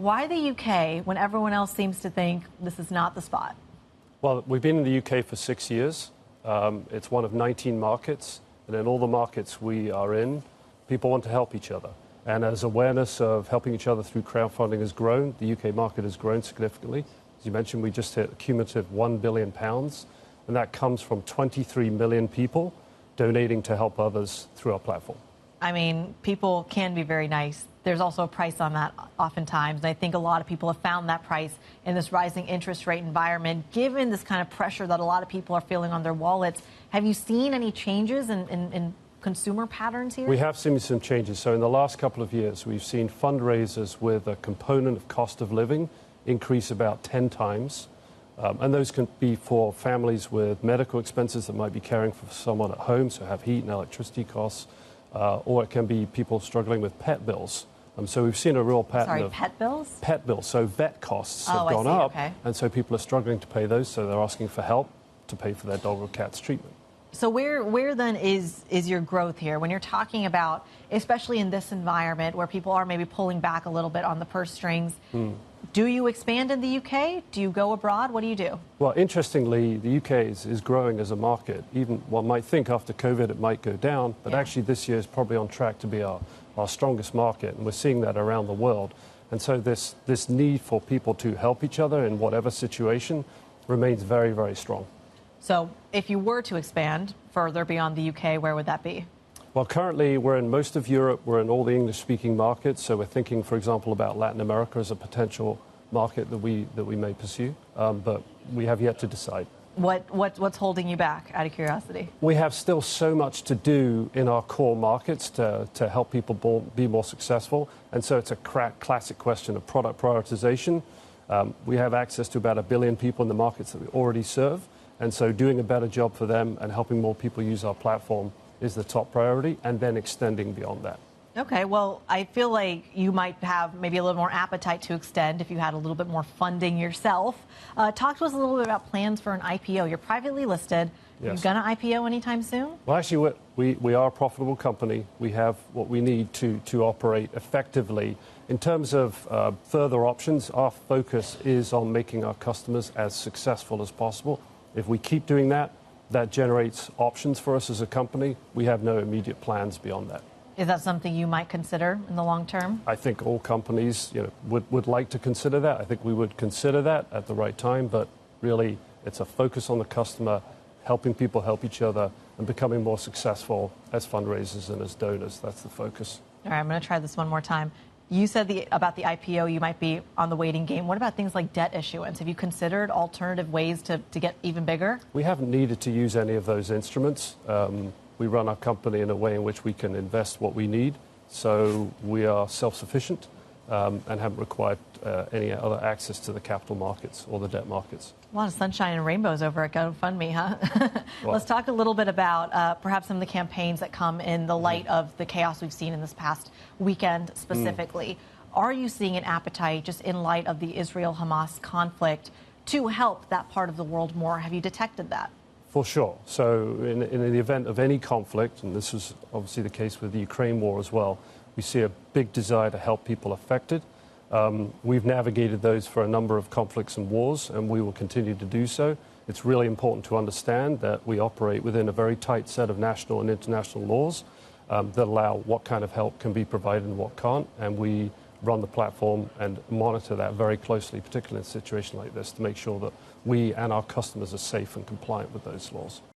Why the UK when everyone else seems to think this is not the spot? Well, we've been in the UK for 6 years. It's one of 19 markets, and in all the markets we are in, people want to help each other. And as awareness of helping each other through crowdfunding has grown, the UK market has grown significantly. As you mentioned, we just hit a cumulative £1 billion, and that comes from 23 million people donating to help others through our platform. I mean, people can be very nice. There's also a price on that oftentimes. And I think a lot of people have found that price in this rising interest rate environment. Given this kind of pressure that a lot of people are feeling on their wallets, have you seen any changes in consumer patterns here? We have seen some changes. So in the last couple of years, we've seen fundraisers with a component of cost of living increase about 10 times. And those can be for families with medical expenses that might be caring for someone at home, so have heat and electricity costs. Or it can be people struggling with pet bills. So we've seen a real pattern of pet bills? Pet bills. So vet costs have gone up, and so people are struggling to pay those, so they're asking for help to pay for their dog or cat's treatment. So where then is your growth here? When you're talking about, especially in this environment where people are maybe pulling back a little bit on the purse strings, do you expand in the UK? Do you go abroad? What do you do? Well, interestingly, the UK is growing as a market. Even one might think after COVID it might go down, but actually this year is probably on track to be our strongest market, and we're seeing that around the world. And so this need for people to help each other in whatever situation remains very, very strong. So if you were to expand further beyond the UK, where would that be? Well, currently we're in most of Europe. We're in all the English-speaking markets. So we're thinking, for example, about Latin America as a potential market that we may pursue. But we have yet to decide. What's holding you back, out of curiosity? We have still so much to do in our core markets to help people be more successful. And so it's a classic question of product prioritization. We have access to about 1 billion people in the markets that we already serve. And so doing a better job for them and helping more people use our platform is the top priority, and then extending beyond that. Okay, well, I feel like you might have maybe a little more appetite to extend if you had a little bit more funding yourself. Talk to us a little bit about plans for an IPO. You're privately listed. Yes. You're going to IPO anytime soon? Well, actually, we are a profitable company. We have what we need to operate effectively. In terms of further options, our focus is on making our customers as successful as possible. If we keep doing that, that generates options for us as a company. We have no immediate plans beyond that. Is that something you might consider in the long term? I think all companies would like to consider that. I think we would consider that at the right time, but really it's a focus on the customer, helping people help each other, and becoming more successful as fundraisers and as donors. That's the focus. All right, I'm going to try this one more time. You said about the IPO, you might be on the waiting game. What about things like debt issuance? Have you considered alternative ways to get even bigger? We haven't needed to use any of those instruments. We run our company in a way in which we can invest what we need. So we are self-sufficient and haven't required any other access to the capital markets or the debt markets. A lot of sunshine and rainbows over at GoFundMe, huh? Well, let's talk a little bit about perhaps some of the campaigns that come in the light of the chaos we've seen in this past weekend specifically. Are you seeing an appetite just in light of the Israel-Hamas conflict to help that part of the world more? Have you detected that? For sure. So in the event of any conflict, and this was obviously the case with the Ukraine war as well, we see a big desire to help people affected. We've navigated those for a number of conflicts and wars, and we will continue to do so. It's really important to understand that we operate within a very tight set of national and international laws that allow what kind of help can be provided and what can't. And we run the platform and monitor that very closely, particularly in a situation like this, to make sure that we and our customers are safe and compliant with those laws.